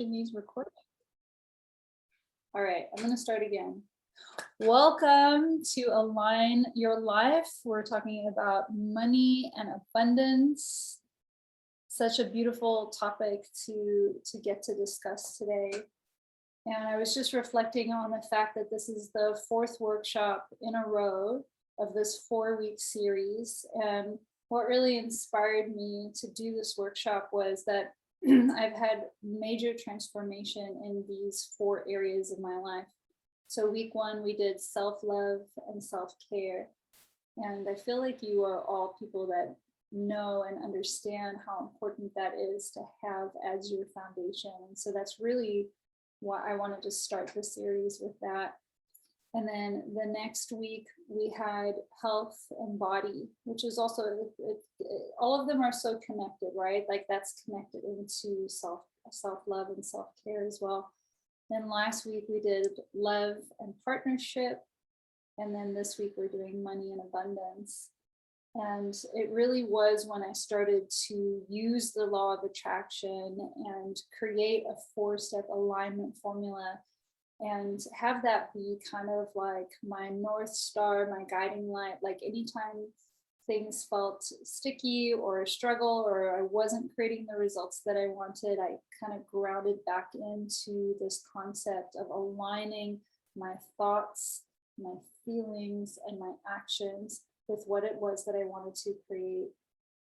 crashing these recordings. All right, I'm going to start again. Welcome to Align Your Life. We're talking about money and abundance. Such a beautiful topic to get to discuss today. And I was just reflecting on the fact that this is the fourth workshop in a row of this 4-week series. And what really inspired me to do this workshop was that I've had major transformation in these 4 areas of my life. So week 1, we did self-love and self-care. And I feel like you are all people that know and understand how important that is to have as your foundation. And so that's really why I wanted to start the series with that. And then the next week we had health and body, which is also, all of them are so connected, right? Like that's connected into self-love and self-care as well. Then last week we did love and partnership. And then this week we're doing money and abundance. And it really was when I started to use the law of attraction and create a 4-step alignment formula and have that be kind of like my North Star, my guiding light. Like anytime things felt sticky or a struggle or I wasn't creating the results that I wanted, I kind of grounded back into this concept of aligning my thoughts, my feelings, and my actions with what it was that I wanted to create.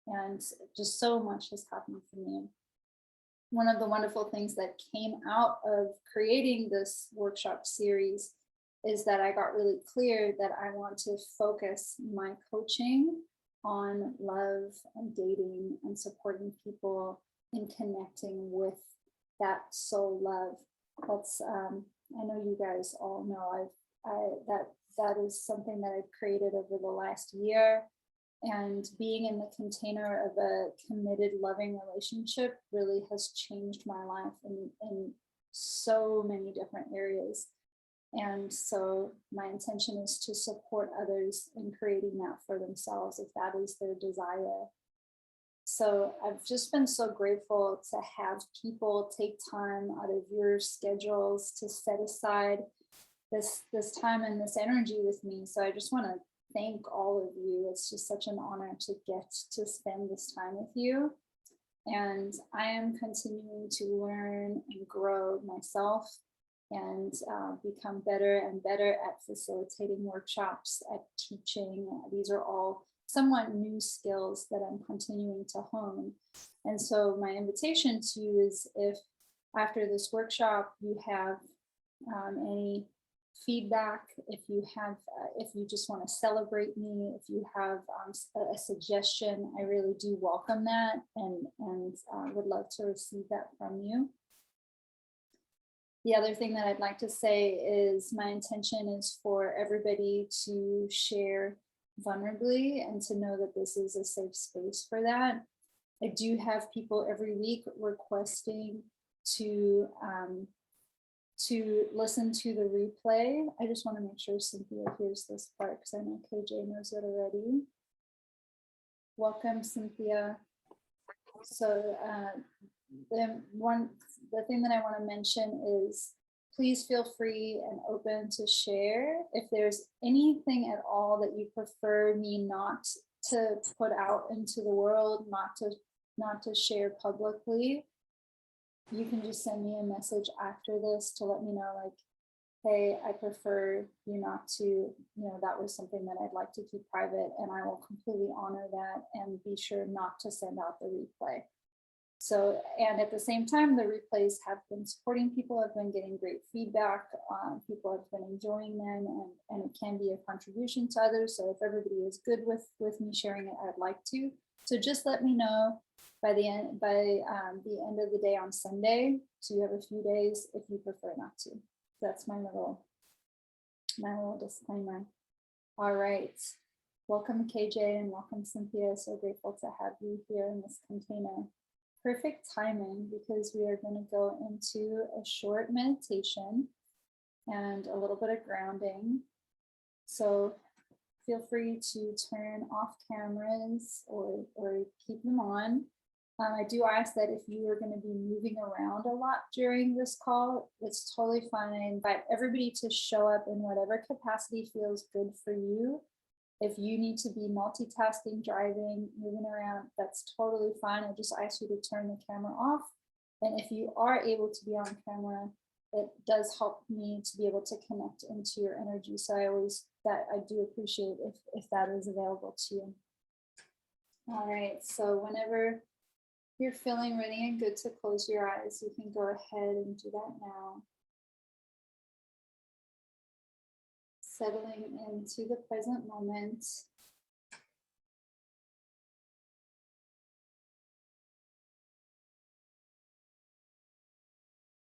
And just so much has happened for me. One of the wonderful things that came out of creating this workshop series is that I got really clear that I want to focus my coaching on love and dating and supporting people in connecting with that soul love. That's I know you guys all know that is something that I've created over the last year. And being in the container of a committed, loving relationship really has changed my life in so many different areas. And so my intention is to support others in creating that for themselves, if that is their desire. So I've just been so grateful to have people take time out of your schedules to set aside this time and this energy with me. So I just want to thank all of you. It's just such an honor to get to spend this time with you. And I am continuing to learn and grow myself and become better and better at facilitating workshops, at teaching. These are all somewhat new skills that I'm continuing to hone. And so my invitation to you is, if after this workshop you have any feedback, if you just want to celebrate me, if you have a suggestion, I really do welcome that and would love to receive that from you. The other thing that I'd like to say is my intention is for everybody to share vulnerably and to know that this is a safe space for that. I do have people every week requesting to listen to the replay. I just want to make sure Cynthia hears this part because I know KJ knows it already. Welcome, Cynthia. So the thing that I want to mention is please feel free and open to share. If there's anything at all that you prefer me not to put out into the world, not to share publicly, you can just send me a message after this to let me know, like, hey, I prefer you not to, that was something that I'd like to keep private, and I will completely honor that and be sure not to send out the replay. So, and at the same time, the replays have been supporting people. I've been getting great feedback. People have been enjoying them, and it can be a contribution to others. So if everybody is good with me sharing it, I'd like to. So just let me know by the end of the day on Sunday. So you have a few days if you prefer not to. That's my little disclaimer. All right. Welcome, KJ, and welcome, Cynthia. So grateful to have you here in this container. Perfect timing, because we are going to go into a short meditation and a little bit of grounding. So feel free to turn off cameras or keep them on. I do ask that if you are going to be moving around a lot during this call, it's totally fine. I invite everybody to show up in whatever capacity feels good for you. If you need to be multitasking, driving, moving around, that's totally fine. I just ask you to turn the camera off. And if you are able to be on camera, it does help me to be able to connect into your energy. So I do appreciate if that is available to you. All right, so whenever you're feeling ready and good to close your eyes, you can go ahead and do that now. Settling into the present moment.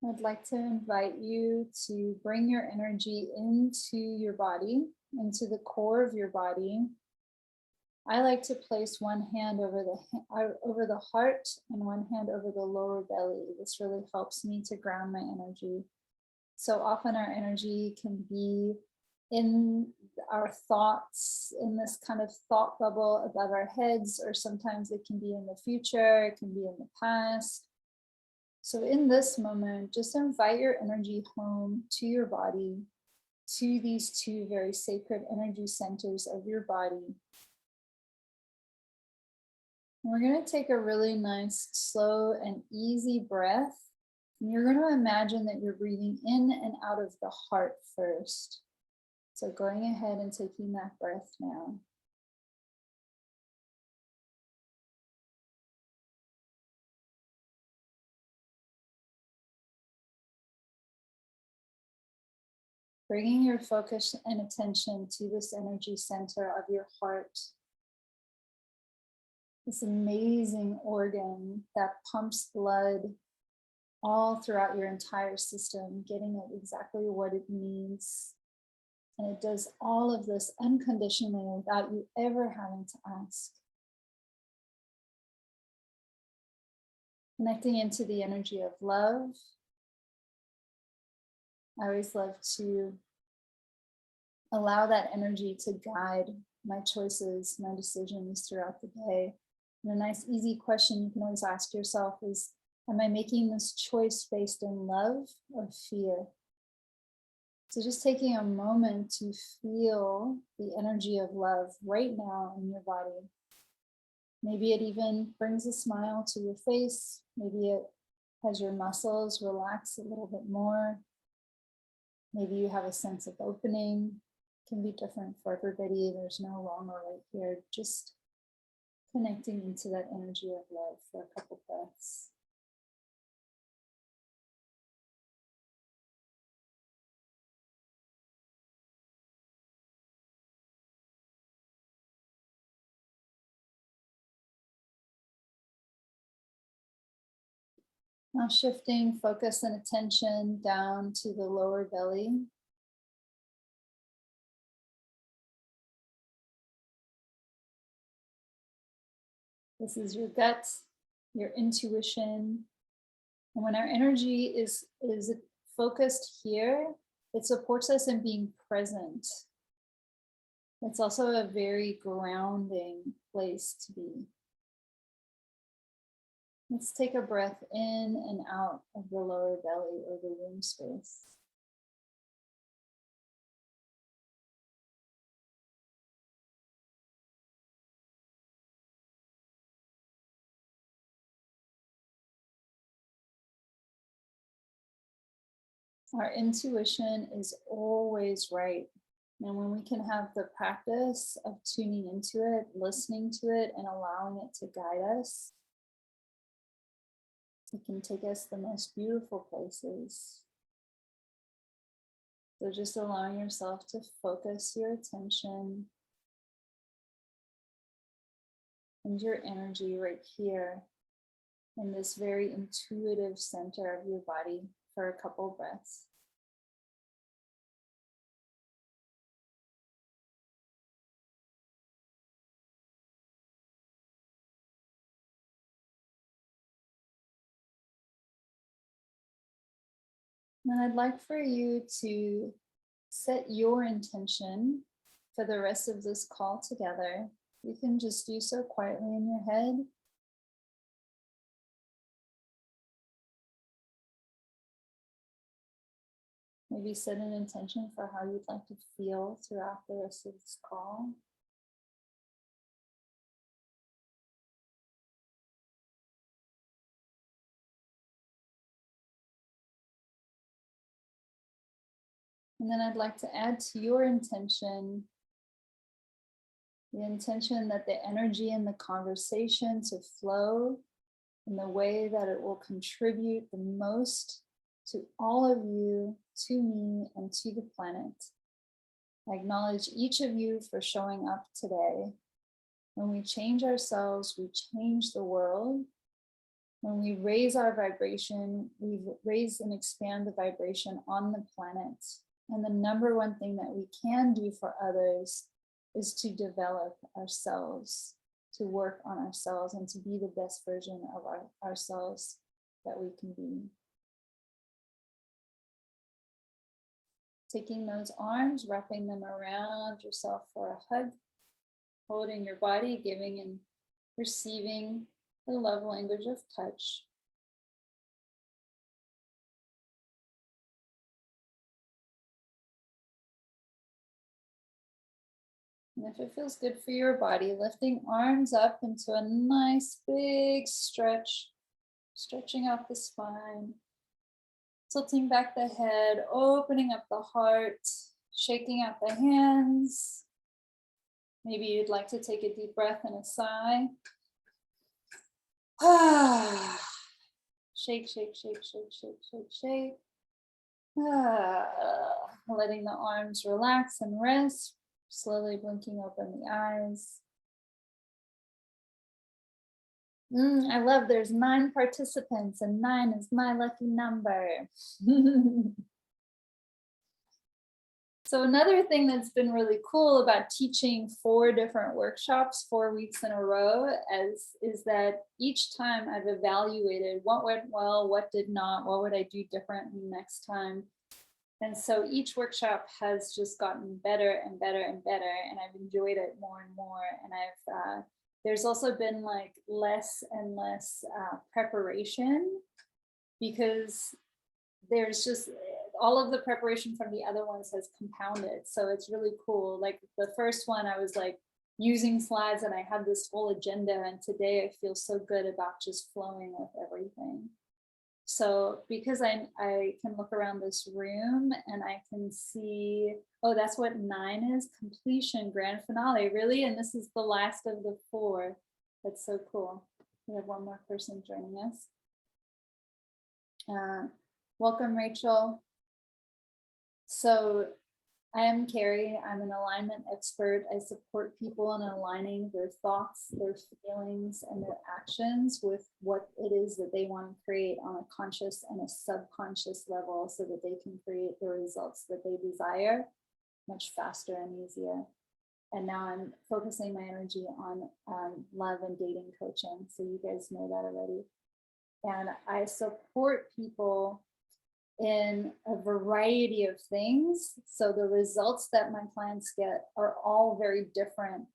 I'd like to invite you to bring your energy into your body, into the core of your body. I like to place one hand over the heart and one hand over the lower belly. This really helps me to ground my energy. So often our energy can be in our thoughts, in this kind of thought bubble above our heads, or sometimes it can be in the future, it can be in the past. So in this moment, just invite your energy home to your body, to these two very sacred energy centers of your body. And we're going to take a really nice, slow and easy breath. And you're going to imagine that you're breathing in and out of the heart first. So going ahead and taking that breath now. Bringing your focus and attention to this energy center of your heart. This amazing organ that pumps blood all throughout your entire system, getting it exactly what it needs. And it does all of this unconditionally without you ever having to ask. Connecting into the energy of love. I always love to allow that energy to guide my choices, my decisions throughout the day. And a nice, easy question you can always ask yourself is, am I making this choice based in love or fear? So just taking a moment to feel the energy of love right now in your body. Maybe it even brings a smile to your face. Maybe it has your muscles relax a little bit more. Maybe you have a sense of opening. It can be different for everybody. There's no wrong or right here. Just connecting into that energy of love for a couple breaths. Now shifting focus and attention down to the lower belly. This is your gut, your intuition. And when our energy is focused here, it supports us in being present. It's also a very grounding place to be. Let's take a breath in and out of the lower belly or the womb space. Our intuition is always right. And when we can have the practice of tuning into it, listening to it, and allowing it to guide us, it can take us the most beautiful places. So just allowing yourself to focus your attention and your energy right here in this very intuitive center of your body for a couple breaths. And I'd like for you to set your intention for the rest of this call together. You can just do so quietly in your head. Maybe set an intention for how you'd like to feel throughout the rest of this call. And then I'd like to add to your intention, the intention that the energy in the conversation to flow in the way that it will contribute the most to all of you, to me, and to the planet. I acknowledge each of you for showing up today. When we change ourselves, we change the world. When we raise our vibration, we raise and expand the vibration on the planet. And the number one thing that we can do for others is to develop ourselves, to work on ourselves, and to be the best version of ourselves that we can be. Taking those arms, wrapping them around yourself for a hug, holding your body, giving and receiving the love language of touch. And if it feels good for your body, lifting arms up into a nice big stretch, stretching out the spine, tilting back the head, opening up the heart, shaking out the hands. Maybe you'd like to take a deep breath and a sigh. Shake, shake, shake, shake, shake, shake, shake. Letting the arms relax and rest. Slowly blinking open the eyes. I love there's 9 participants and 9 is my lucky number. So another thing that's been really cool about teaching 4 different workshops 4 weeks in a row is that each time I've evaluated what went well, what did not, what would I do differently next time. And so each workshop has just gotten better and better and better, and I've enjoyed it more and more. And there's also been like less and less preparation, because there's just all of the preparation from the other ones has compounded. So it's really cool. Like the first one, I was like using slides and I had this whole agenda, and today I feel so good about just flowing with everything. So because I can look around this room and I can see, oh, that's what 9 is, completion, grand finale, really? And this is the last of the 4. That's so cool. We have one more person joining us. Welcome, Rachel. So I am Carrie. I'm an alignment expert. I support people in aligning their thoughts, their feelings, and their actions with what it is that they want to create on a conscious and a subconscious level, so that they can create the results that they desire much faster and easier. And now I'm focusing my energy on love and dating coaching. So you guys know that already. And I support people in a variety of things. So the results that my clients get are all very different,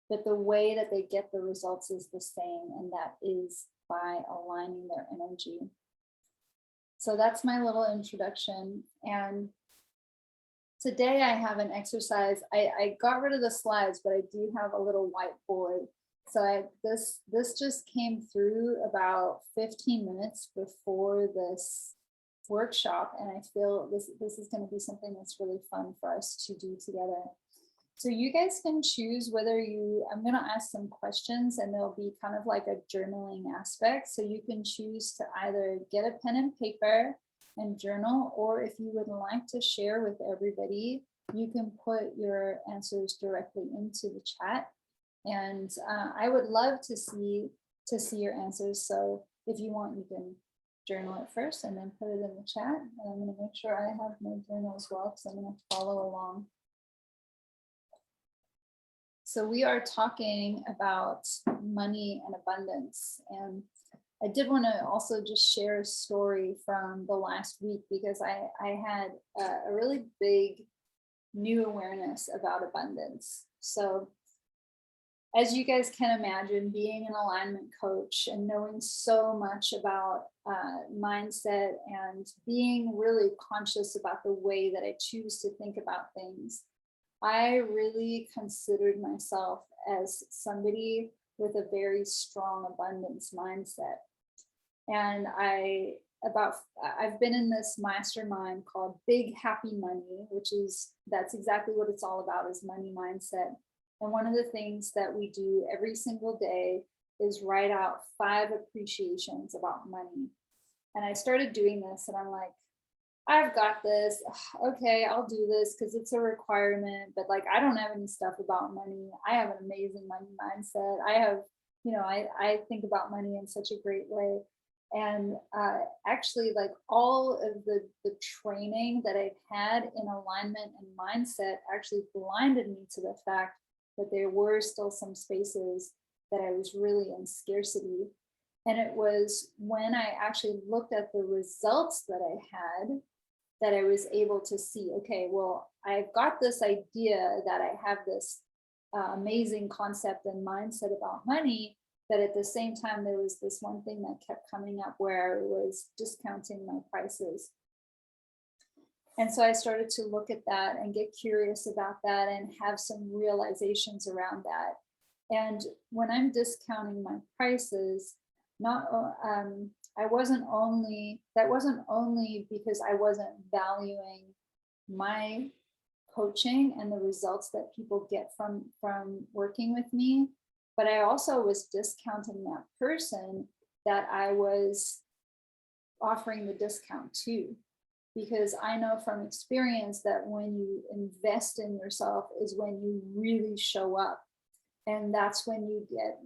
but the way that they get the results is the same, and that is by aligning their energy. So that's my little introduction. And today I have an exercise. I got rid of the slides, but I do have a little whiteboard. So this just came through about 15 minutes before this workshop, and I feel this is going to be something that's really fun for us to do together. So you guys can choose whether I'm going to ask some questions, and there'll be kind of like a journaling aspect. So you can choose to either get a pen and paper and journal, or if you would like to share with everybody, you can put your answers directly into the chat. And I would love to see your answers. So if you want, you can journal it first and then put it in the chat. And I'm going to make sure I have my journal as well, because I'm going to follow along. So we are talking about money and abundance. And I did want to also just share a story from the last week, because I had a really big new awareness about abundance. So as you guys can imagine, being an alignment coach and knowing so much about mindset and being really conscious about the way that I choose to think about things, I really considered myself as somebody with a very strong abundance mindset. And I've been in this mastermind called Big Happy Money, that's exactly what it's all about, is money mindset. And one of the things that we do every single day is write out 5 appreciations about money. And I started doing this and I'm like, I've got this. Okay, I'll do this because it's a requirement, but like, I don't have any stuff about money. I have an amazing money mindset. I think about money in such a great way. And actually, like, all of the training that I've had in alignment and mindset actually blinded me to the fact that there were still some spaces that I was really in scarcity. And it was when I actually looked at the results that I had that I was able to see, okay, well, I've got this idea that I have this amazing concept and mindset about money, but at the same time, there was this one thing that kept coming up where I was discounting my prices. And so I started to look at that and get curious about that and have some realizations around that. And when I'm discounting my prices, that wasn't only because I wasn't valuing my coaching and the results that people get from working with me, but I also was discounting that person that I was offering the discount to. Because I know from experience that when you invest in yourself is when you really show up. And that's when you get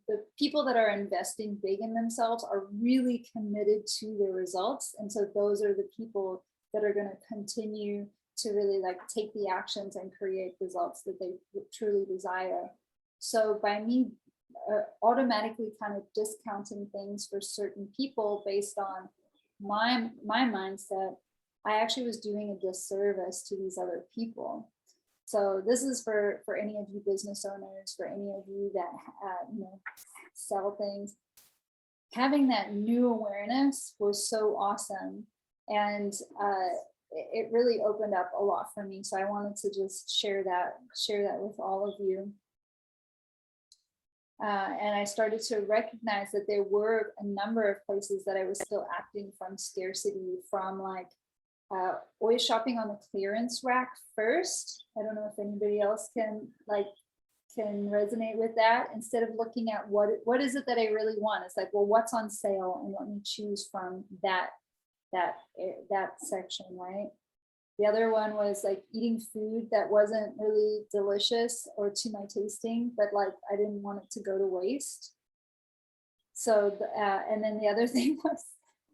the people that are investing big in themselves are really committed to their results. And so those are the people that are going to continue to really like take the actions and create results that they truly desire. So by me automatically kind of discounting things for certain people based on my mindset, I actually was doing a disservice to these other people. So this is for any of you business owners, for any of you that sell things. Having that new awareness was so awesome, and it really opened up a lot for me. So I wanted to just share that with all of you. And I started to recognize that there were a number of places that I was still acting from scarcity, from like always shopping on the clearance rack first. I don't know if anybody else can resonate with that. Instead of looking at what is it that I really want, it's like, well, what's on sale, and let me choose from that section, right? The other one was like eating food that wasn't really delicious or to my tasting, but like I didn't want it to go to waste. So and then the other thing was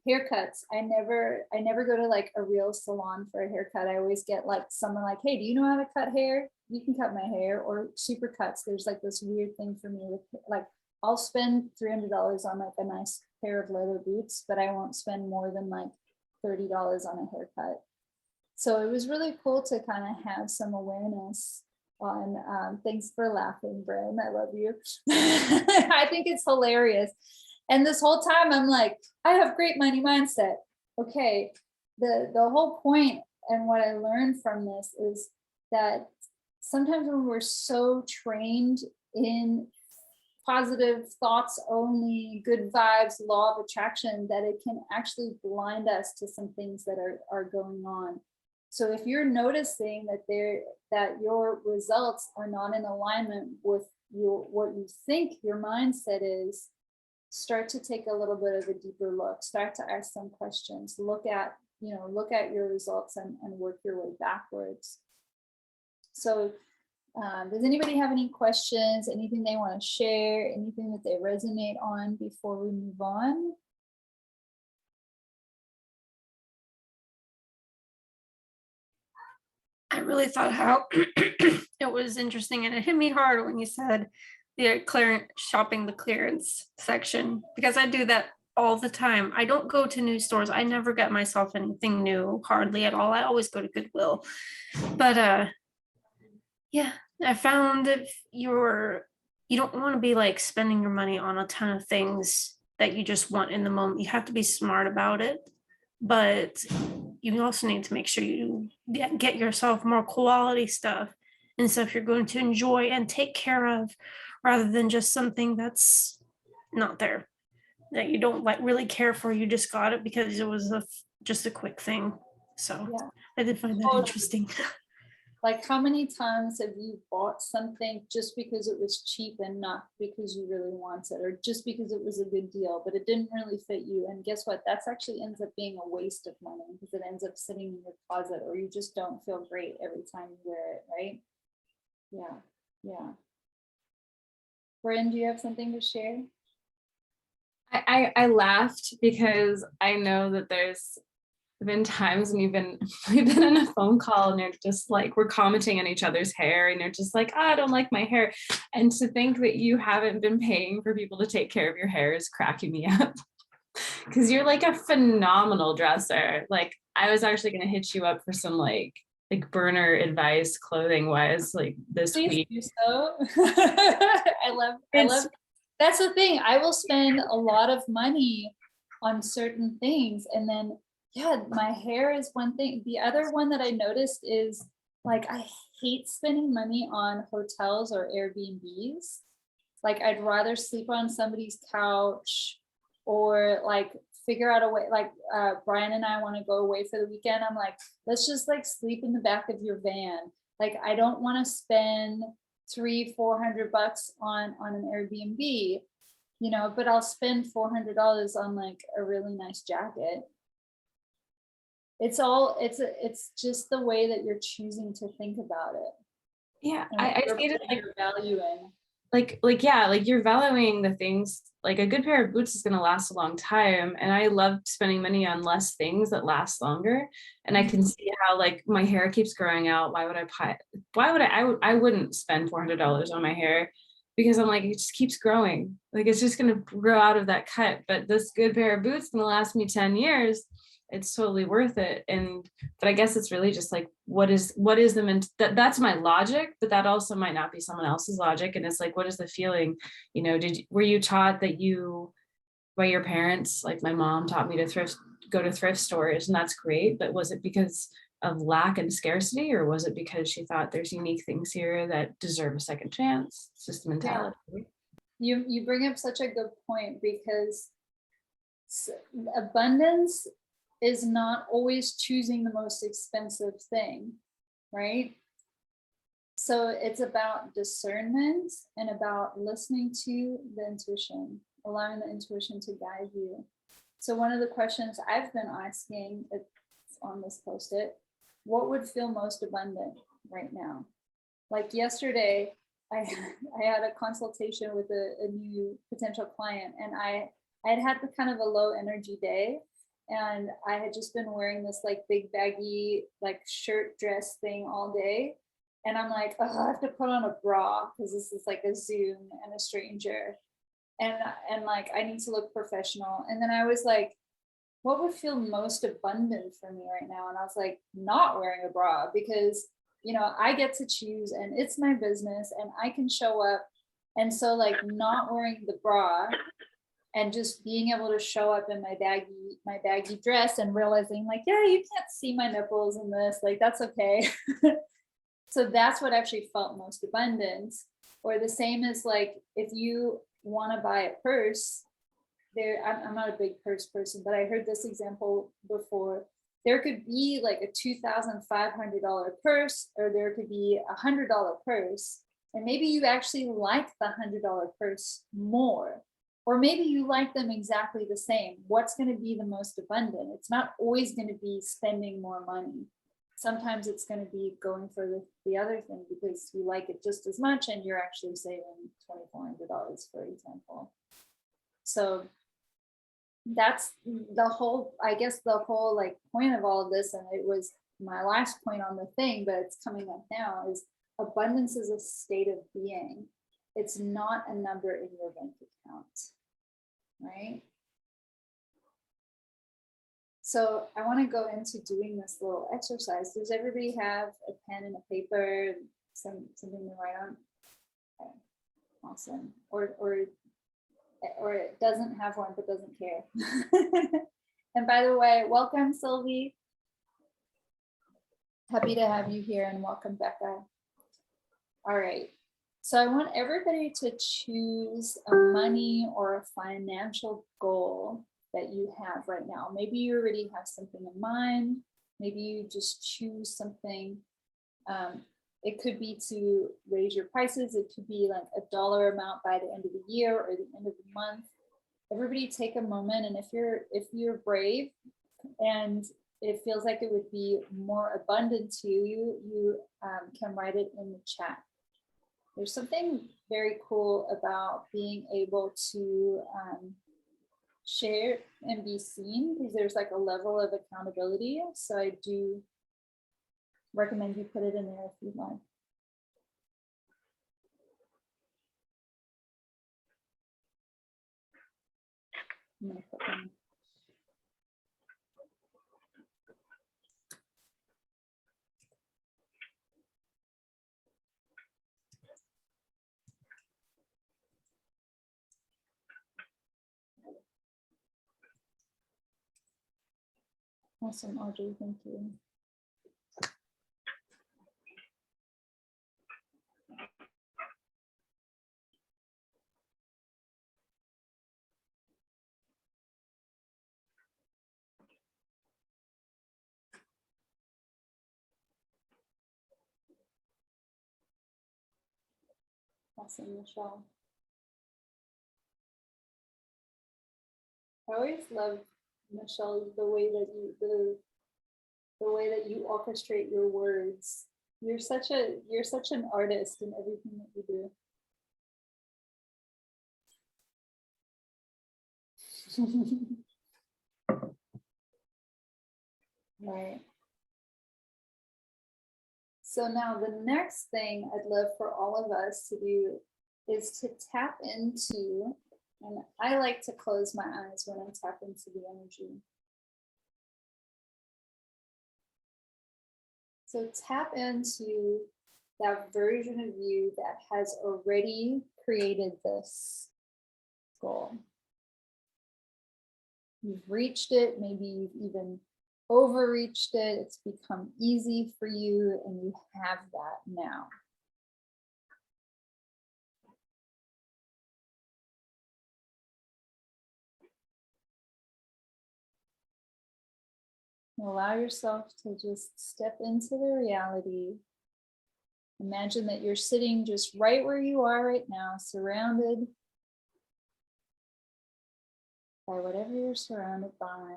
haircuts. I never go to like a real salon for a haircut. I always get like someone like, hey, do you know how to cut hair? You can cut my hair. Or super cuts. There's like this weird thing for me with like, I'll spend $300 on like a nice pair of leather boots, but I won't spend more than like $30 on a haircut. So it was really cool to kind of have some awareness on, thanks for laughing, Bren, I love you. I think it's hilarious. And this whole time I'm like, I have great money mindset. Okay, the whole point and what I learned from this is that sometimes when we're so trained in positive thoughts only, good vibes, law of attraction, that it can actually blind us to some things that are going on. So if you're noticing that your results are not in alignment with what you think your mindset is, start to take a little bit of a deeper look, start to ask some questions, look at your results and work your way backwards. So does anybody have any questions, anything they want to share, anything that they resonate on before we move on? I really thought how it was interesting, and it hit me hard when you said the shopping the clearance section, because I do that all the time. I don't go to new stores. I never get myself anything new, hardly at all. I always go to Goodwill. But yeah, I found if you're you don't want to be like spending your money on a ton of things that you just want in the moment. You have to be smart about it, but you also need to make sure you get yourself more quality stuff and stuff you're going to enjoy and take care of, rather than just something that's not there, that you don't like really care for. You just got it because it was just a quick thing. So Yeah. I did find that Totally. interesting. Like, how many times have you bought something just because it was cheap and not because you really want it, or just because it was a good deal, but it didn't really fit you? And guess what? That's actually ends up being a waste of money, because it ends up sitting in your closet, or you just don't feel great every time you wear it, right? Yeah, yeah. Bryn, do you have something to share? I laughed because I know that there's been times when we've been in a phone call and you're just like, we're commenting on each other's hair and you're just like, oh, I don't like my hair. And to think that you haven't been paying for people to take care of your hair is cracking me up. Because you're like a phenomenal dresser. Like, I was actually going to hit you up for some like burner advice clothing wise like this Please week. do so. I love that's the thing. I will spend a lot of money on certain things, and then yeah, my hair is one thing. The other one that I noticed is, like, I hate spending money on hotels or Airbnbs. Like, I'd rather sleep on somebody's couch, or like figure out a way. Like, Brian and I want to go away for the weekend. I'm like, let's just like sleep in the back of your van. Like, I don't want to spend $300-400 on an Airbnb, you know, but I'll spend $400 on like a really nice jacket. It's just the way that you're choosing to think about it. Yeah, And I you're see it putting your value in. like yeah, like you're valuing the things. Like, a good pair of boots is going to last a long time, and I love spending money on less things that last longer. And I can see how, like, my hair keeps growing out. Why would I wouldn't spend $400 on my hair, because I'm like, it just keeps growing. Like, it's just going to grow out of that cut. But this good pair of boots going to last me 10 years. It's totally worth it. But I guess it's really just like, what is that's my logic, but that also might not be someone else's logic. And it's like, what is the feeling? You know, were you taught that by your parents? Like, my mom taught me to go to thrift stores, and that's great. But was it because of lack and scarcity, or was it because she thought there's unique things here that deserve a second chance? It's just the mentality. Yeah. You bring up such a good point, because abundance is not always choosing the most expensive thing, right? So it's about discernment and about listening to the intuition, allowing the intuition to guide you. So one of the questions I've been asking, it's on this post-it, what would feel most abundant right now? Like yesterday, I had a consultation with a new potential client, and I had kind of a low energy day. And I had just been wearing this like big baggy like shirt dress thing all day. And I'm like, oh, I have to put on a bra because this is like a Zoom and a stranger. And like, I need to look professional. And then I was like, what would feel most abundant for me right now? And I was like, not wearing a bra, because, you know, I get to choose and it's my business and I can show up. And so like not wearing the bra and just being able to show up in my baggy dress and realizing like, yeah, you can't see my nipples in this, like, that's okay. So that's what actually felt most abundant. Or the same as like, if you want to buy a purse, I'm not a big purse person, but I heard this example before. There could be like a $2,500 purse, or there could be a $100 purse. And maybe you actually like the $100 purse more. Or maybe you like them exactly the same. What's going to be the most abundant? It's not always going to be spending more money. Sometimes it's going to be going for the other thing because you like it just as much and you're actually saving $2,400, for example. So that's the whole, I guess the whole like point of all of this, and it was my last point on the thing, but it's coming up now, is abundance is a state of being. It's not a number in your bank account, right? So I want to go into doing this little exercise. Does everybody have a pen and a paper, something to write on? Okay. Awesome. Or it doesn't have one but doesn't care. And by the way, welcome Sylvie. Happy to have you here, and welcome Becca. All right. So I want everybody to choose a money or a financial goal that you have right now. Maybe you already have something in mind. Maybe you just choose something. It could be to raise your prices. It could be like a dollar amount by the end of the year or the end of the month. Everybody take a moment, and if you're brave and it feels like it would be more abundant to you, you can write it in the chat. There's something very cool about being able to share and be seen, because there's like a level of accountability. So I do recommend you put it in there if you'd like. I'm gonna put them. Awesome, Audrey, thank you. Awesome, Michelle. I always love, Michelle, the way that you orchestrate your words. You're such an artist in everything that you do. Right. So now the next thing I'd love for all of us to do is to tap into, and I like to close my eyes when I tap into the energy. So tap into that version of you that has already created this goal. You've reached it, maybe you've even overreached it, it's become easy for you, and you have that now. Allow yourself to just step into the reality. Imagine that you're sitting just right where you are right now, surrounded by whatever you're surrounded by.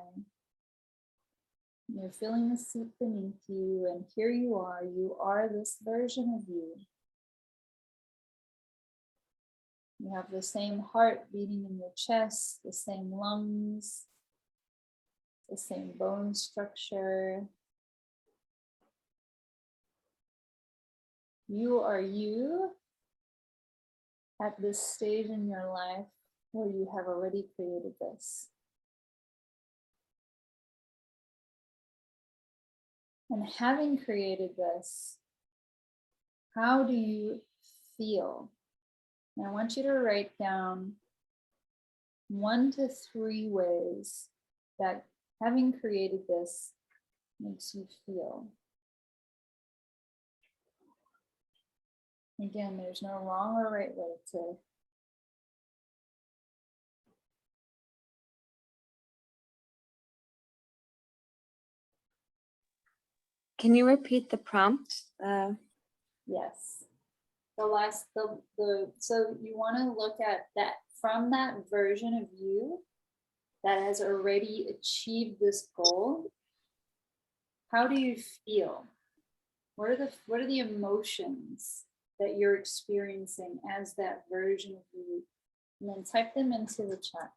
You're feeling the seat beneath you, and here you are this version of you. You have the same heart beating in your chest, the same lungs, the same bone structure. You are you at this stage in your life where you have already created this. And having created this, how do you feel? And I want you to write down 1 to 3 ways that having created this makes you feel. Again, there's no wrong or right way to. Can you repeat the prompt? Yes. So you want to look at that from that version of you that has already achieved this goal. How do you feel? What are the emotions that you're experiencing as that version of you? And then type them into the chat.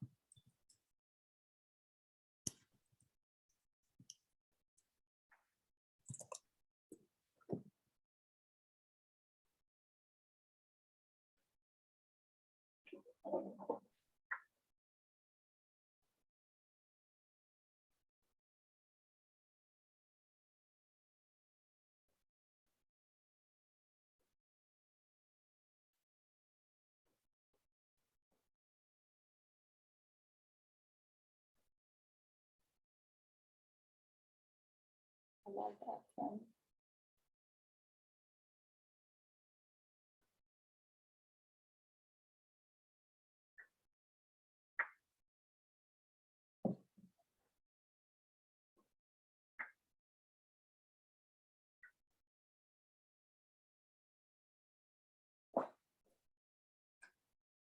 I love that, Kim.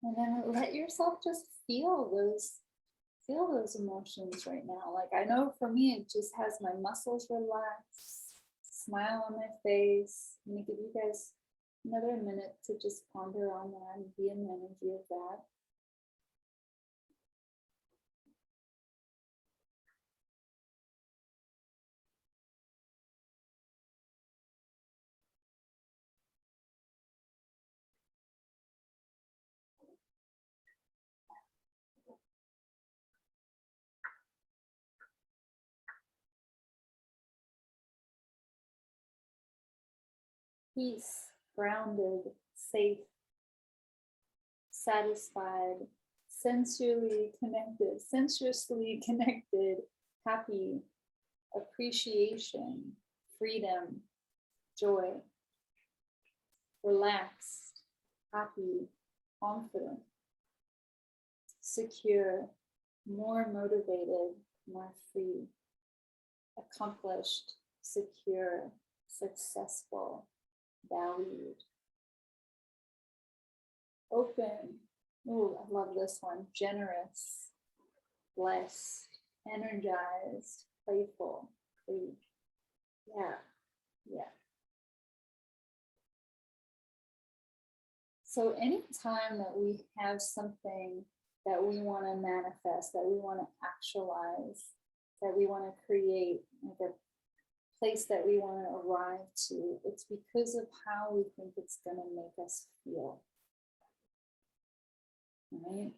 And then let yourself just feel those emotions right now. Like I know for me, it just has my muscles relax, smile on my face. I'm gonna give you guys another minute to just ponder on that and be in the energy of that. Peace, grounded, safe, satisfied, sensuously connected, happy, appreciation, freedom, joy, relaxed, happy, confident, secure, more motivated, more free, accomplished, secure, successful, valued, open. Oh, I love this one. Generous, blessed, energized, playful, free. Yeah, yeah. So anytime that we have something that we want to manifest, that we want to actualize, that we want to create, like a place that we want to arrive to, it's because of how we think it's going to make us feel. Right?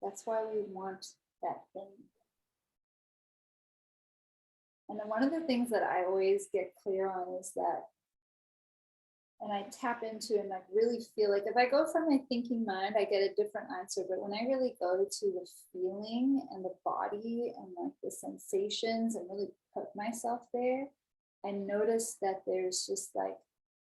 That's why we want that thing. And then one of the things that I always get clear on is that, and I tap into and like really feel like if I go from my thinking mind, I get a different answer. But when I really go to the feeling and the body and like the sensations and really put myself there, I notice that there's just like,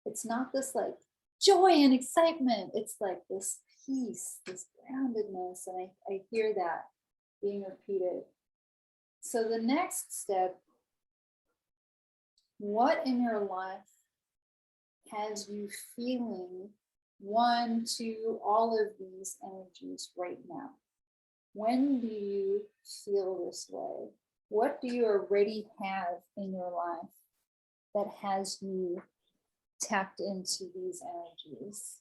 it's not this like joy and excitement. It's like this peace, this groundedness. And I hear that being repeated. So the next step, what in your life has you feeling one, two, all of these energies right now? When do you feel this way? What do you already have in your life that has you tapped into these energies?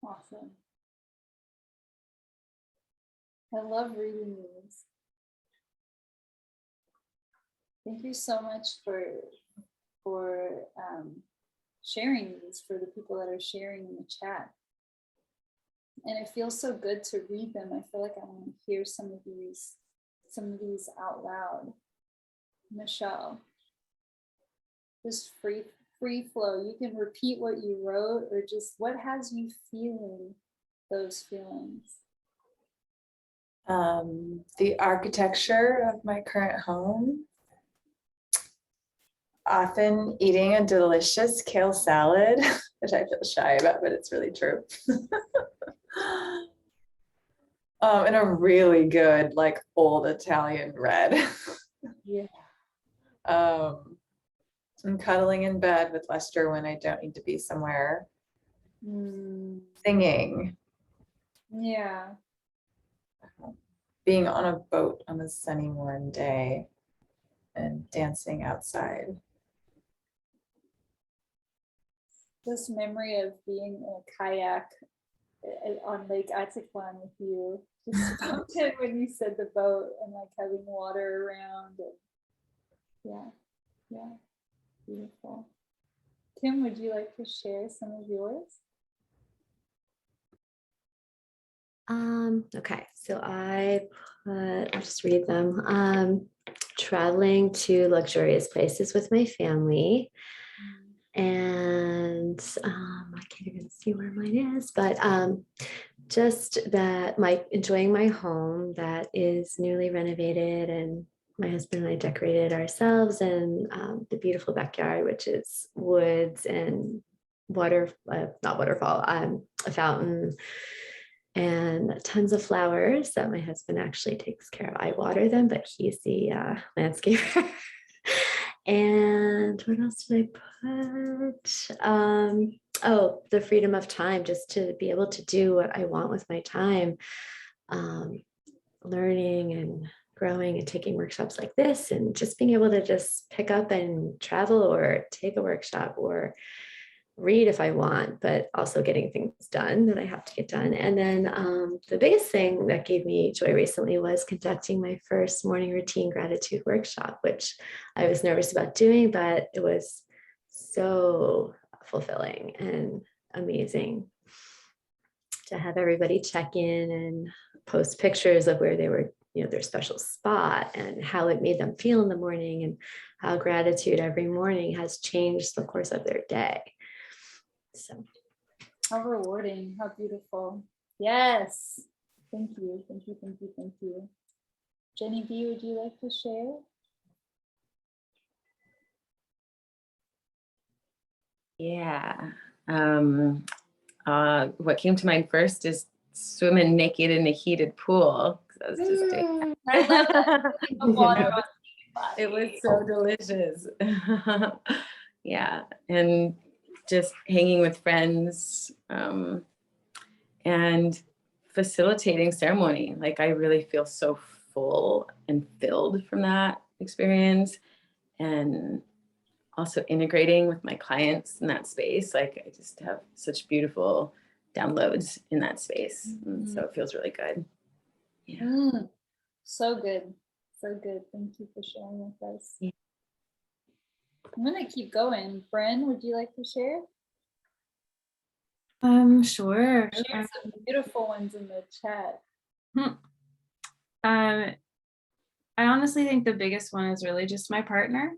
Awesome. I love reading these. Thank you so much for sharing these, for the people that are sharing in the chat. And it feels so good to read them. I feel like I want to hear some of these out loud. Michelle, just free flow. You can repeat what you wrote, or just what has you feeling those feelings. The architecture of my current home. Often eating a delicious kale salad, which I feel shy about, but it's really true. And a really good, like, old Italian red. Yeah. I'm cuddling in bed with Lester when I don't need to be somewhere. Singing. Yeah. Being on a boat on a sunny warm day and dancing outside. This memory of being in a kayak on Lake Atitlan with you just popped in when you said the boat, and like having water around. And yeah, beautiful. Kim, would you like to share some of yours? Okay, so I'll just read them. Traveling to luxurious places with my family. And I can't even see where mine is, but just that enjoying my home that is newly renovated, and my husband and I decorated ourselves, and the beautiful backyard, which is woods and not waterfall, a fountain, and tons of flowers that my husband actually takes care of. I water them, but he's the landscaper. And what else did I put? The freedom of time, just to be able to do what I want with my time, learning and growing and taking workshops like this, and just being able to just pick up and travel or take a workshop or read if I want, but also getting things done that I have to get done. And then the biggest thing that gave me joy recently was conducting my first morning routine gratitude workshop, which I was nervous about doing, but it was so fulfilling and amazing to have everybody check in and post pictures of where they were, their special spot, and how it made them feel in the morning, and how gratitude every morning has changed the course of their day. So how rewarding, how beautiful. Yes. Thank you. Thank you. Thank you. Thank you. Jenny B, would you like to share? Yeah. What came to mind first is swimming naked in a heated pool. I was just doing I love that. The water on it was so delicious. Yeah. And just hanging with friends and facilitating ceremony. Like, I really feel so full and filled from that experience. And also integrating with my clients in that space. Like, I just have such beautiful downloads in that space. And so it feels really good. Yeah. So good. So good. Thank you for sharing with us. Yeah. I'm going to keep going. Bren, would you like to share? Sure. Share some beautiful ones in the chat. I honestly think the biggest one is really just my partner,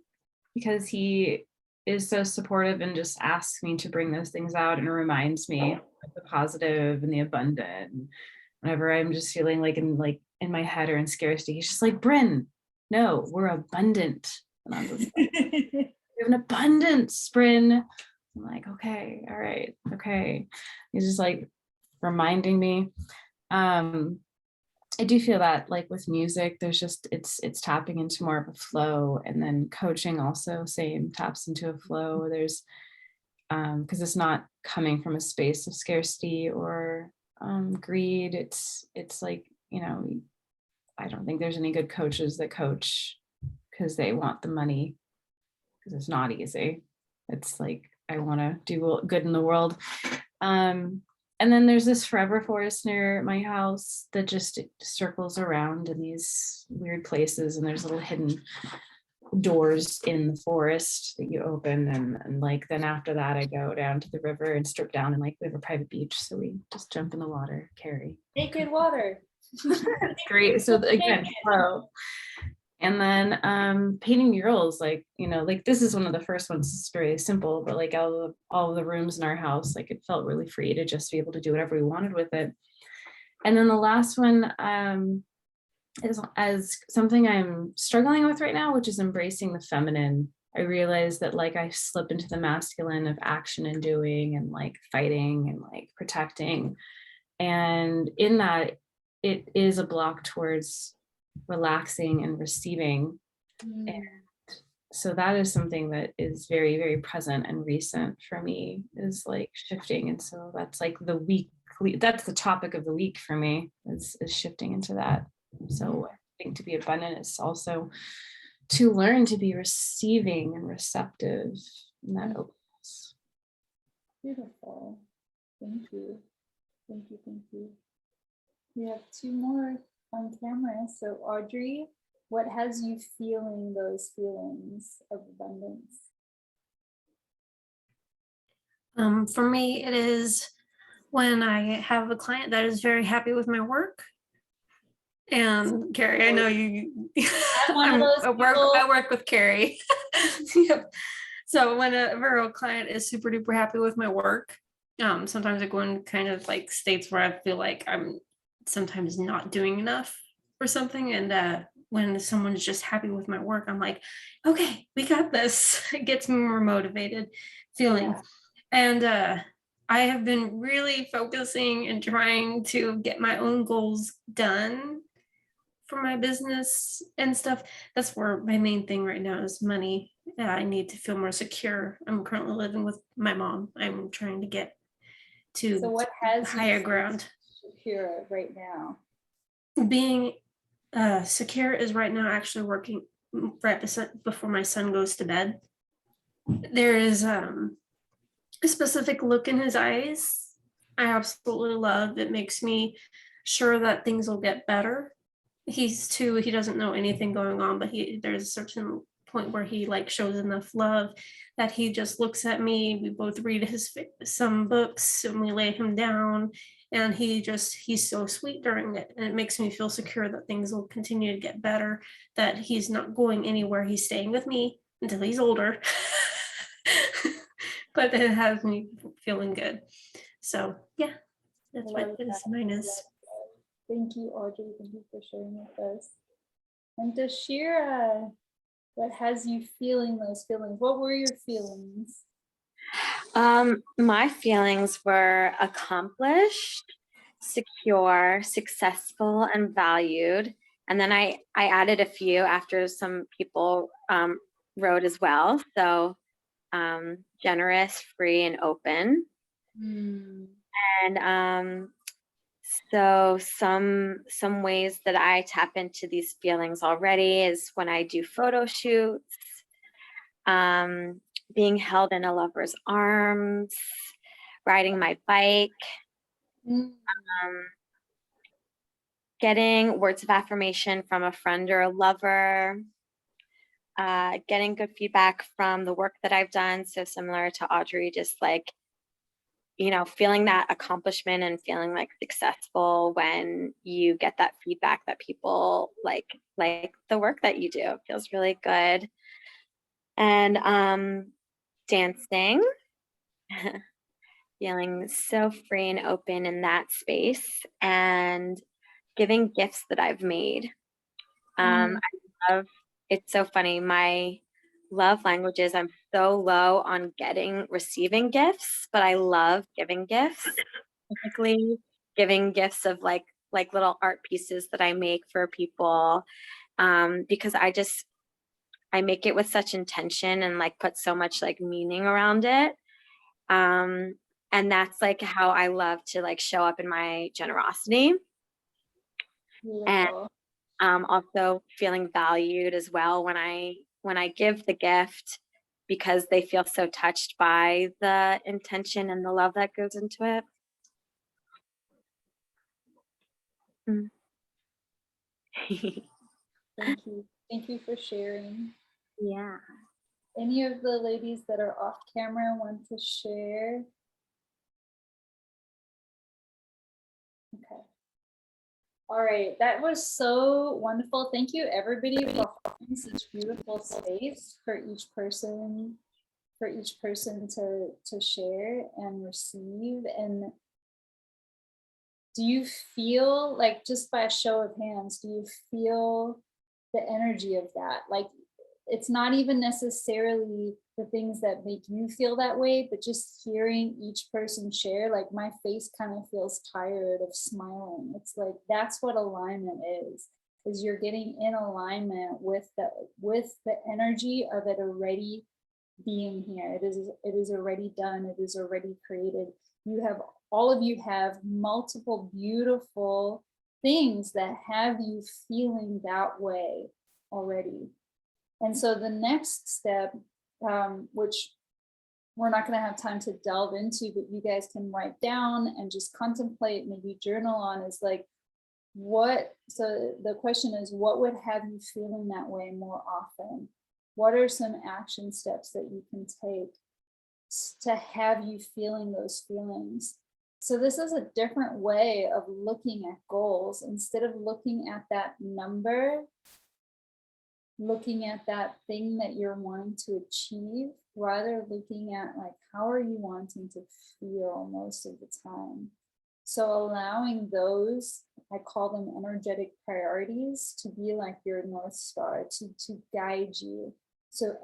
because he is so supportive and just asks me to bring those things out and reminds me of the positive and the abundant. And whenever I'm just feeling like in my head or in scarcity, he's just like, Bryn, no, we're abundant. And I'm just like, we have an abundance, Bryn. I'm like, okay, all right, okay. He's just like reminding me. I do feel that, like, with music, there's just it's tapping into more of a flow, and then coaching also same taps into a flow where there's because it's not coming from a space of scarcity or greed. It's like, I don't think there's any good coaches that coach because they want the money, because it's not easy. It's like, I want to do good in the world. And then there's this forever forest near my house that just circles around in these weird places, and there's little hidden doors in the forest that you open, and like then after that I go down to the river and strip down, and like we have a private beach, so we just jump in the water, carry. Naked water. It's great. So again, flow. And then painting murals, like, you know, like this is one of the first ones. It's very simple, but like all of the rooms in our house, like it felt really free to just be able to do whatever we wanted with it. And then the last one is as something I'm struggling with right now, which is embracing the feminine. I realized that like I slip into the masculine of action and doing and like fighting and like protecting. And in that, it is a block towards relaxing and receiving. And so that is something that is very, very present and recent for me, is like shifting. And so that's like the weekly, that's the topic of the week for me, is shifting into that. So I think to be abundant is also to learn to be receiving and receptive in that openness. Beautiful. Thank you. Thank you. Thank you. We have two more on camera. So Audrey, what has you feeling those feelings of abundance? For me, it is when I have a client that is very happy with my work. And Carrie, I know you. I'm one of those people. I work with Carrie. Yep. So whenever a client is super duper happy with my work, sometimes I go in kind of like states where I feel like I'm sometimes not doing enough or something. And when someone's just happy with my work, I'm like, okay, we got this. It gets me more motivated feeling. Yeah. And I have been really focusing and trying to get my own goals done for my business and stuff. That's where my main thing right now is money. I need to feel more secure. I'm currently living with my mom. I'm trying to get to So what has you higher felt ground. secure right now? Being secure is right now actually working right before my son goes to bed. There is a specific look in his eyes I absolutely love. It makes me sure that things will get better. He's 2, he doesn't know anything going on, but there's a certain point where he like shows enough love that he just looks at me. We both read some books and we lay him down, and he's so sweet during it, and it makes me feel secure that things will continue to get better, that he's not going anywhere. He's staying with me until he's older. But it has me feeling good. So yeah, that's what mine is. Thank you, Audrey. Thank you for sharing with us. And Dashira, what has you feeling those feelings? What were your feelings? My feelings were accomplished, secure, successful, and valued. And then I added a few after some people wrote as well. So generous, free, and open. And so some ways that I tap into these feelings already is when I do photo shoots, being held in a lover's arms, riding my bike, getting words of affirmation from a friend or a lover, getting good feedback from the work that I've done. So similar to Audrey, just like, you know, feeling that accomplishment and feeling like successful when you get that feedback that people like the work that you do. It feels really good. And dancing, feeling so free and open in that space, and giving gifts that I've made. I love, it's so funny, my love languages, I'm so low on receiving gifts, but I love giving gifts, typically giving gifts of like little art pieces that I make for people, because I make it with such intention and like put so much like meaning around it. And that's like how I love to like show up in my generosity. Beautiful. And also feeling valued as well when I give the gift, because they feel so touched by the intention and the love that goes into it. Mm. Thank you. Thank you for sharing. Yeah. Any of the ladies that are off camera want to share? Okay. All right, that was so wonderful. Thank you everybody for holding such beautiful space for each person to share and receive. And do you feel like, just by a show of hands, do you feel the energy of that? Like, it's not even necessarily the things that make you feel that way, but just hearing each person share, like my face kind of feels tired of smiling. It's like, that's what alignment is you're getting in alignment with the energy of it already being here. It is already done. It is already created. All of you have multiple beautiful things that have you feeling that way already. And so the next step, which we're not going to have time to delve into, but you guys can write down and just contemplate, maybe journal on, is like, so the question is, what would have you feeling that way more often? What are some action steps that you can take to have you feeling those feelings? So this is a different way of looking at goals. Instead of looking at that number, looking at that thing that you're wanting to achieve, rather looking at, like, how are you wanting to feel most of the time? So allowing those, I call them energetic priorities, to be like your North Star, to guide you. So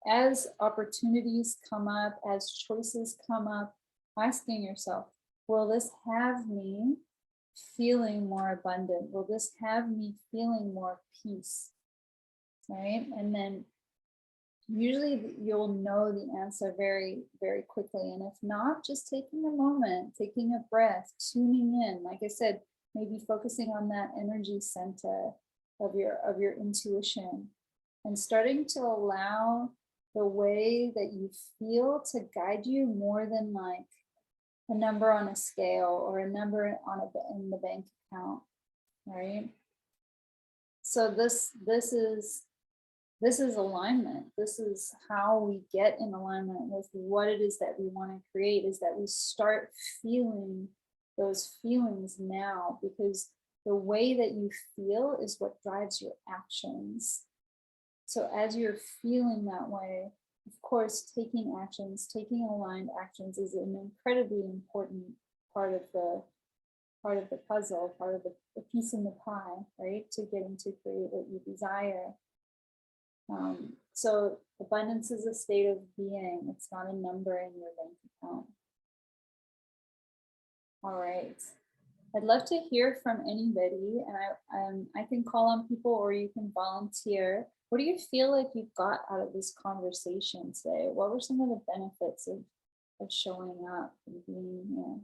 as opportunities come up, as choices come up, asking yourself, will this have me feeling more abundant? Will this have me feeling more peace? Right? And then usually you'll know the answer very, very quickly. And if not, just taking a moment, taking a breath, tuning in, like I said, maybe focusing on that energy center of your intuition, and starting to allow the way that you feel to guide you more than like a number on a scale or a number in the bank account, right? So this is alignment. This is how we get in alignment with what it is that we want to create, is that we start feeling those feelings now, because the way that you feel is what drives your actions. So as you're feeling that way, of course, taking aligned actions is an incredibly important part of the puzzle, part of the piece in the pie, right? To getting to create what you desire. So abundance is a state of being. It's not a number in your bank account. All right. I'd love to hear from anybody, and I can call on people, or you can volunteer. What do you feel like you got out of this conversation today? What were some of the benefits of showing up and being here?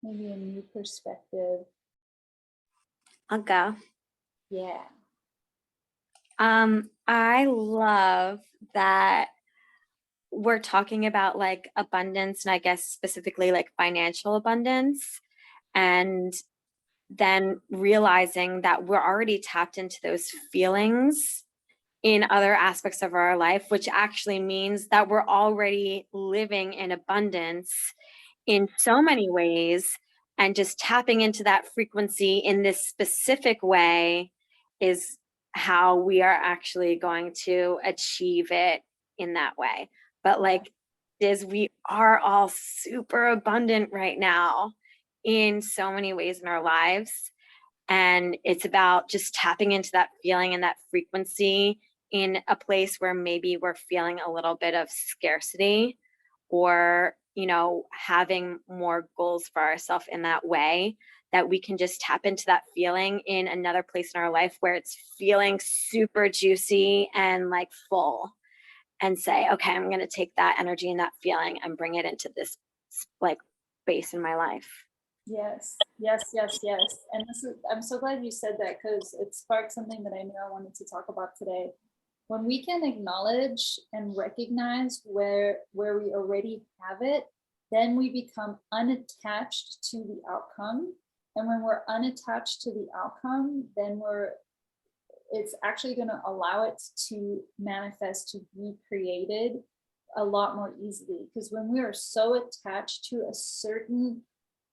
Maybe a new perspective. I'll go. Yeah. I love that we're talking about like abundance, and I guess specifically like financial abundance, and then realizing that we're already tapped into those feelings in other aspects of our life, which actually means that we're already living in abundance in so many ways. And just tapping into that frequency in this specific way is how we are actually going to achieve it in that way. But like, we are all super abundant right now in so many ways in our lives. And it's about just tapping into that feeling and that frequency in a place where maybe we're feeling a little bit of scarcity, or, having more goals for ourselves in that way, that we can just tap into that feeling in another place in our life where it's feeling super juicy and like full, and say, okay, I'm going to take that energy and that feeling and bring it into this like space in my life. Yes. And I'm so glad you said that, because it sparked something that I knew I wanted to talk about today. When we can acknowledge and recognize where we already have it, then we become unattached to the outcome. And when we're unattached to the outcome, then it's actually going to allow it to manifest, to be created a lot more easily. Because when we are so attached to a certain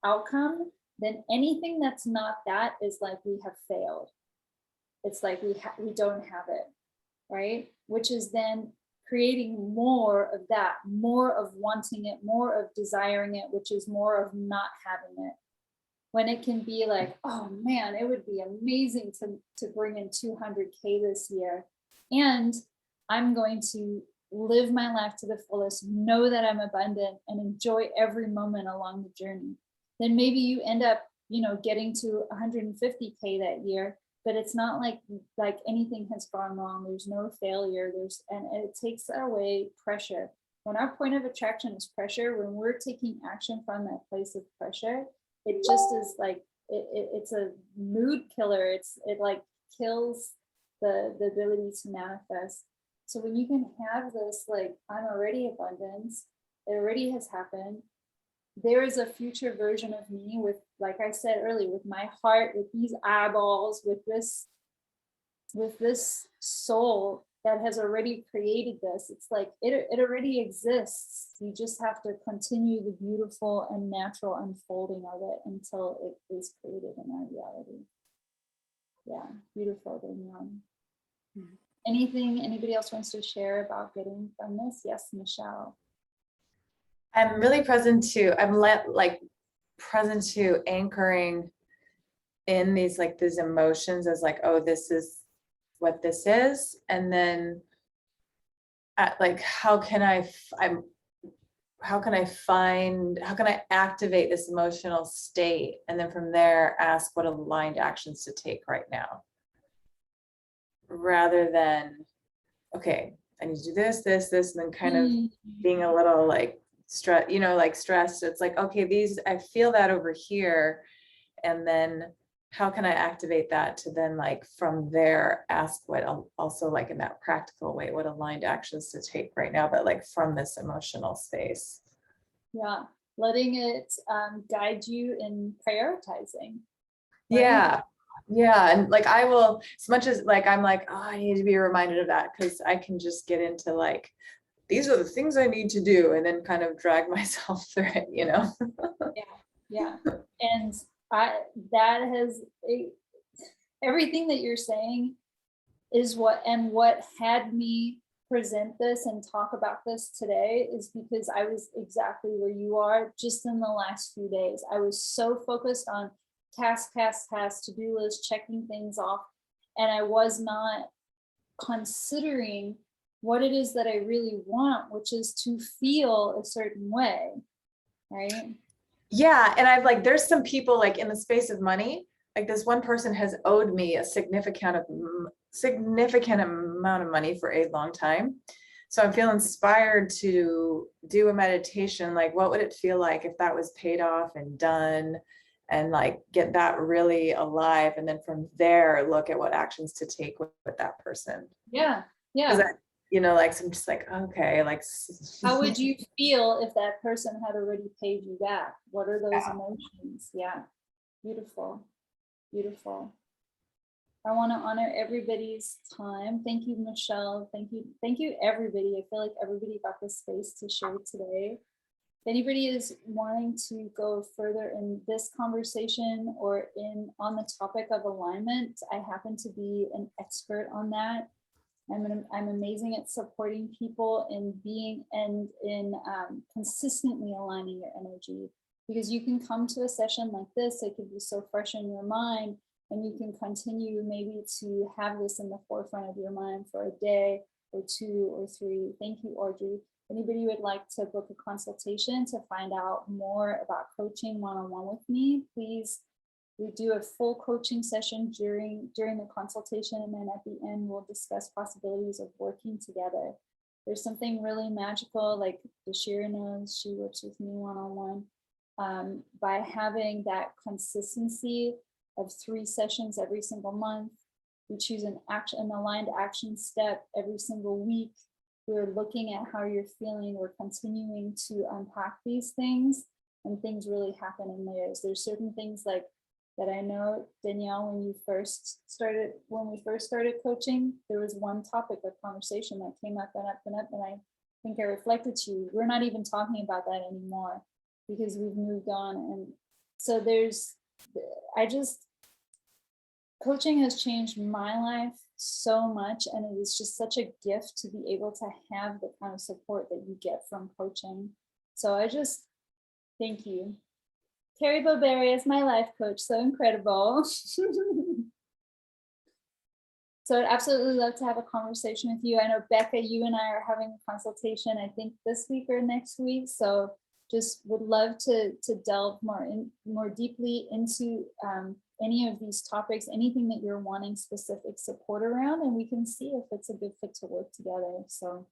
outcome, then anything that's not that is like we have failed. It's like we don't have it, right? Which is then creating more of that, more of wanting it, more of desiring it, which is more of not having it. When it can be like, oh man, it would be amazing to bring in 200K this year. And I'm going to live my life to the fullest, know that I'm abundant, and enjoy every moment along the journey. Then maybe you end up, getting to 150K that year, but it's not like anything has gone wrong. There's no failure. And it takes away pressure. When our point of attraction is pressure, when we're taking action from that place of pressure, it just is like, it's a mood killer. It like kills the ability to manifest. So when you can have this, like, I'm already abundance, it already has happened. There is a future version of me with, like I said earlier, with my heart, with these eyeballs, with this soul that has already created this. It's like it already exists. You just have to continue the beautiful and natural unfolding of it until it is created in our reality. Yeah, beautiful, Danielle. Anything anybody else wants to share about getting from this? Yes, Michelle. I'm really present to anchoring in these emotions as like, oh, this is what this is. And then how can I activate this emotional state? And then from there, ask what aligned actions to take right now. Rather than, okay, I need to do this, and then kind of being a little stressed. It's like, okay, I feel that over here. And then how can I activate that to then from there ask what also in that practical way, what aligned actions to take right now, but from this emotional space. Yeah, letting it guide you in prioritizing. Right? Yeah. And I will, as much as I'm oh, I need to be reminded of that, because I can just get into these are the things I need to do, and then kind of drag myself through it, Yeah. And everything that you're saying is what had me present this and talk about this today is because I was exactly where you are just in the last few days. I was so focused on task, to-do list, checking things off. And I was not considering what it is that I really want, which is to feel a certain way, right? Yeah. And I've there's some people in the space of money, this one person has owed me a significant amount of money for a long time. So I feel inspired to do a meditation. What would it feel like if that was paid off and done, and get that really alive? And then from there, look at what actions to take with that person. Yeah. So I'm just okay, how would you feel if that person had already paid you back? What are those emotions? Yeah. Beautiful. I want to honor everybody's time. Thank you, Michelle. Thank you, everybody. I feel like everybody got the space to share today. If anybody is wanting to go further in this conversation or on the topic of alignment, I happen to be an expert on that. I'm amazing at supporting people in being and in consistently aligning your energy, because you can come to a session like this, it could be so fresh in your mind, and you can continue maybe to have this in the forefront of your mind for a day or 2 or 3. Thank you, Audrey. Anybody would like to book a consultation to find out more about coaching one-on-one with me, please. We do a full coaching session during the consultation, and then at the end, we'll discuss possibilities of working together. There's something really magical, like Deshira knows, she works with me one-on-one, by having that consistency of 3 sessions every single month. We choose an aligned action step every single week. we're looking at how you're feeling, we're continuing to unpack these things, and things really happen in layers. There's certain things like that I know, Danielle, when we first started coaching, there was one topic of conversation that came up and up and up, and I think I reflected to you, we're not even talking about that anymore because we've moved on. And so coaching has changed my life so much, and it is just such a gift to be able to have the kind of support that you get from coaching. So I just thank you. Carrie Bowberry is my life coach, so incredible. So I'd absolutely love to have a conversation with you. I know, Becca, you and I are having a consultation, I think this week or next week. So just would love to delve more deeply into any of these topics, anything that you're wanting specific support around, and we can see if it's a good fit to work together. So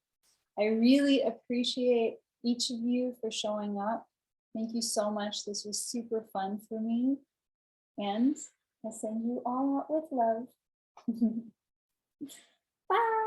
I really appreciate each of you for showing up. Thank you so much. This was super fun for me. And I send you all out with love. Bye.